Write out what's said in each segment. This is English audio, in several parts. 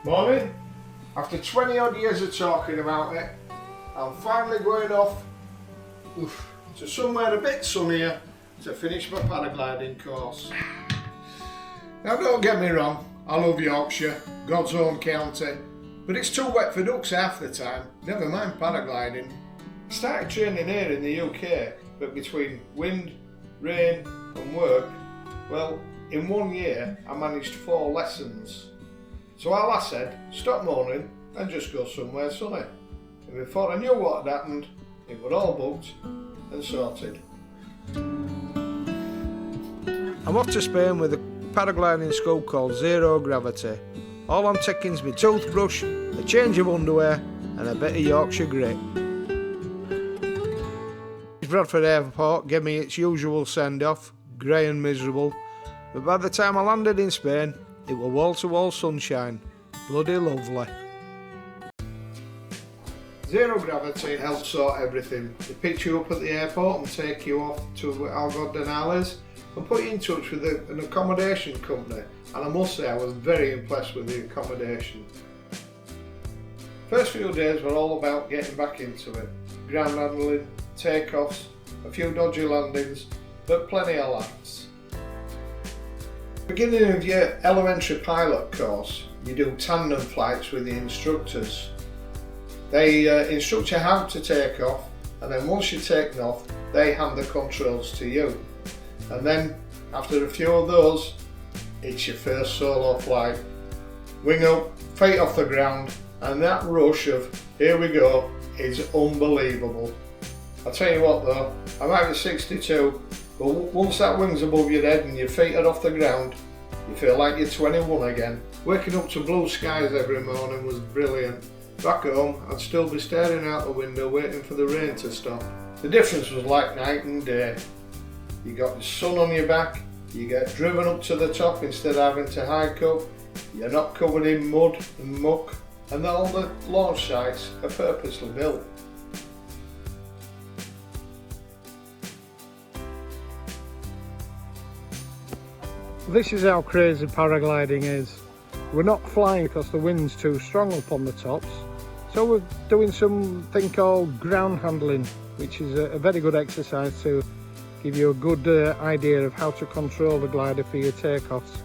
Morning. After 20 odd years of talking about it, I'm finally going off to somewhere a bit sunnier to finish my paragliding course. Now don't get me wrong, I love Yorkshire, God's own county, but it's too wet for ducks half the time, never mind paragliding. I started training here in the UK, but between wind, rain and work, well, in 1 year I managed 4 lessons. So our lass said, stop moaning and just go somewhere sunny. And before I knew what had happened, it was all booked and sorted. I'm off to Spain with a paragliding school called Zero Gravity. All I'm taking is my toothbrush, a change of underwear and a bit of Yorkshire grit. Bradford Airport gave me its usual send-off, grey and miserable, but by the time I landed in Spain, it was wall-to-wall sunshine. Bloody lovely. Zero Gravity helps sort everything. They pick you up at the airport and take you off to Algodonales and put you in touch with an accommodation company, and I must say I was very impressed with the accommodation. First few days were all about getting back into it. Ground handling, takeoffs, a few dodgy landings, but plenty of laughs. Beginning of your elementary pilot course, you do tandem flights with the instructors. They instruct you how to take off, and then once you're taken off, they hand the controls to you. And then, after a few of those, it's your first solo flight. Wing up, feet off the ground, and that rush of, here we go, is unbelievable. I'll tell you what though, I'm out at 62, but once that wing's above your head and your feet are off the ground, you feel like you're 21 again. Waking up to blue skies every morning was brilliant. Back home, I'd still be staring out the window waiting for the rain to stop. The difference was like night and day. You got the sun on your back, you get driven up to the top instead of having to hike up, you're not covered in mud and muck, and all the launch sites are purposely built. This is how crazy paragliding is. We're not flying because the wind's too strong up on the tops, so we're doing something called ground handling, which is a very good exercise to give you a good idea of how to control the glider for your takeoffs.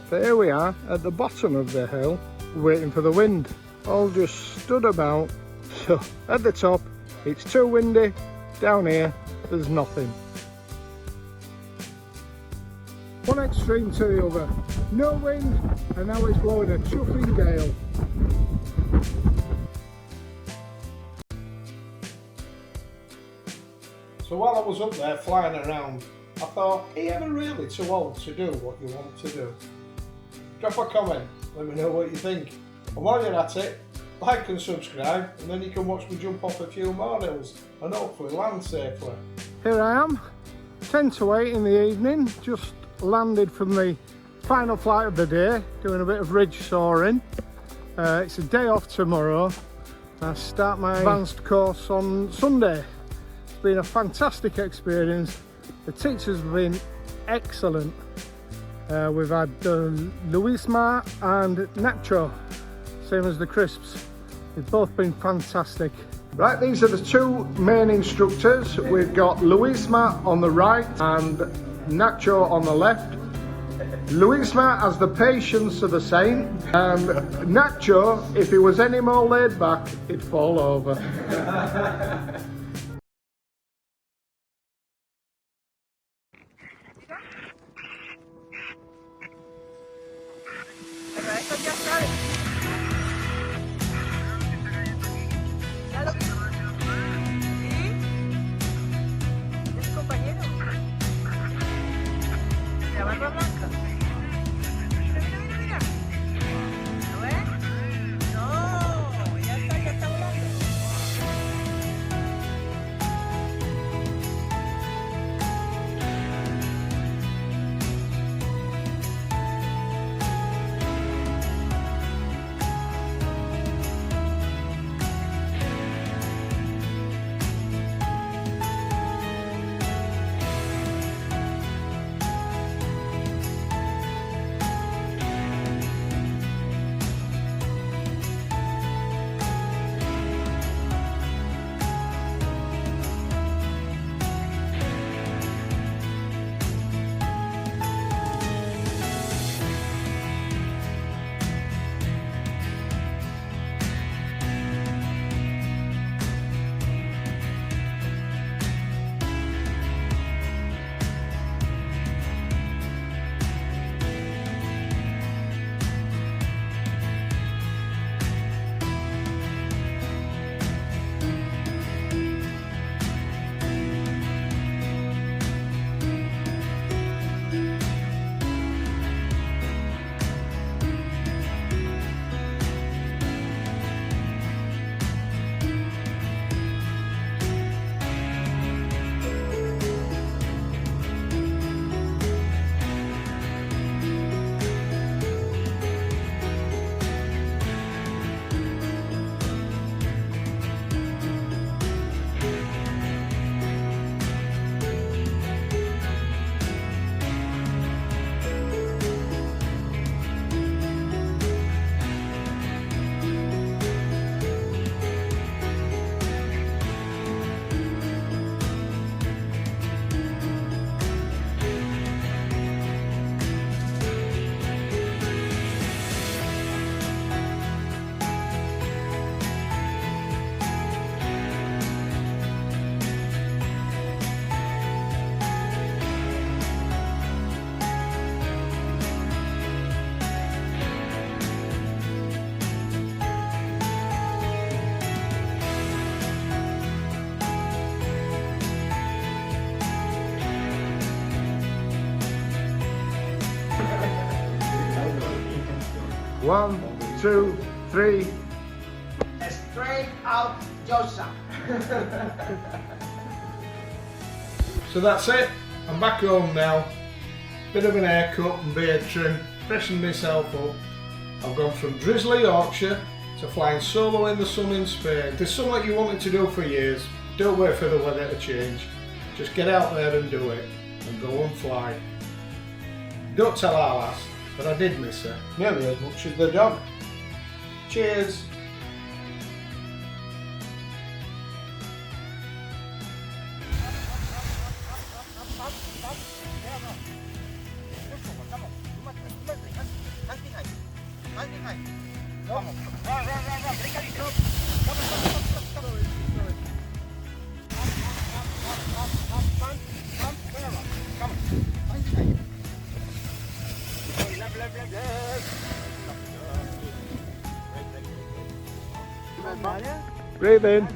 But here we are at the bottom of the hill, waiting for the wind. All just stood about, so at the top it's too windy, down here there's nothing. One extreme to the other, no wind, and now it's blowing a chuffing gale. So while I was up there flying around, I thought, are you ever really too old to do what you want to do? Drop a comment, let me know what you think. And while you're at it, like and subscribe, and then you can watch me jump off a few more hills and hopefully land safely. Here I am, 10 to 8 in the evening, just landed from the final flight of the day, doing a bit of ridge soaring. It's a day off tomorrow. I start my advanced course on Sunday. It's been a fantastic experience. The teachers have been excellent. We've had Luisma and Nacho, same as the crisps. They've both been fantastic. Right, these are the two main instructors. We've got Luisma on the right and Nacho on the left. Luisma has the patience of a saint, and Nacho, if he was any more laid back, he'd fall over. 1, 2, 3. Straight out, Yorkshire. So that's it. I'm back home now. Bit of an haircut and beard trim. Freshened myself up. I've gone from drizzly Yorkshire to flying solo in the sun in Spain. If there's something you wanted to do for years, don't wait for the weather to change. Just get out there and do it. And go and fly. Don't tell our lass, but I did miss her. Nearly as much as the dog. Cheers. Breathe in.